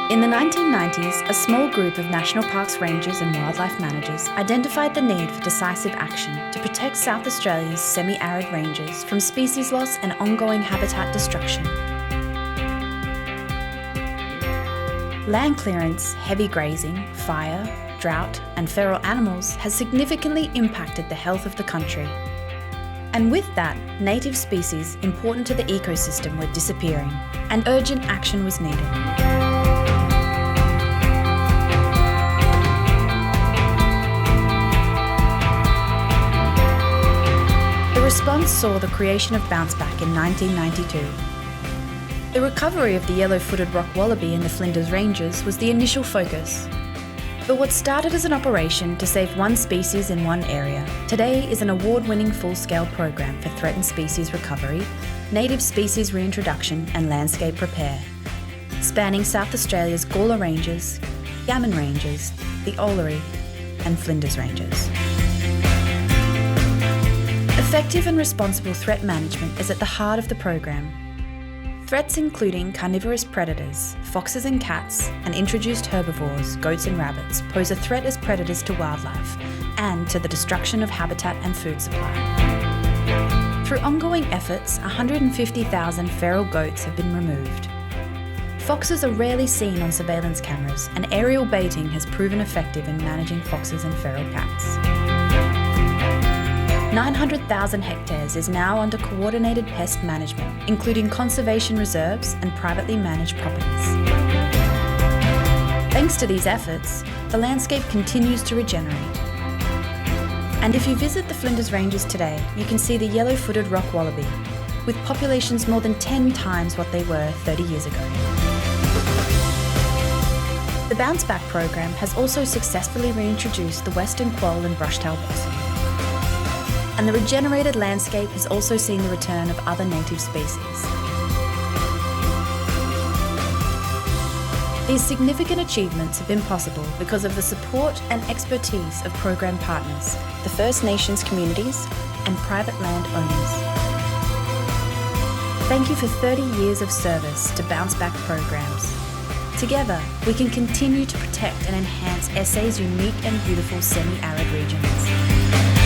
In the 1990s, a small group of National Parks rangers and wildlife managers identified the need for decisive action to protect South Australia's semi-arid ranges from species loss and ongoing habitat destruction. Land clearance, heavy grazing, fire, drought, and feral animals has significantly impacted the health of the country. And with that, native species important to the ecosystem were disappearing, and urgent action was needed. The response saw the creation of Bounceback in 1992. The recovery of the yellow-footed rock wallaby in the Flinders Ranges was the initial focus. But what started as an operation to save one species in one area, today is an award-winning full-scale program for threatened species recovery, native species reintroduction and landscape repair, spanning South Australia's Gawler Ranges, Gammon Ranges, the Uluru and Flinders Ranges. Effective and responsible threat management is at the heart of the program. Threats including carnivorous predators, foxes and cats, and introduced herbivores, goats and rabbits, pose a threat as predators to wildlife and to the destruction of habitat and food supply. Through ongoing efforts, 150,000 feral goats have been removed. Foxes are rarely seen on surveillance cameras, and aerial baiting has proven effective in managing foxes and feral cats. 900,000 hectares is now under coordinated pest management, including conservation reserves and privately managed properties. Thanks to these efforts, the landscape continues to regenerate. And if you visit the Flinders Ranges today, you can see the yellow-footed rock wallaby, with populations more than 10 times what they were 30 years ago. The Bounceback program has also successfully reintroduced the western quoll and brush-tail possum. And the regenerated landscape has also seen the return of other native species. These significant achievements have been possible because of the support and expertise of program partners, the First Nations communities and private land owners. Thank you for 30 years of service to Bounceback programs. Together, we can continue to protect and enhance SA's unique and beautiful semi-arid regions.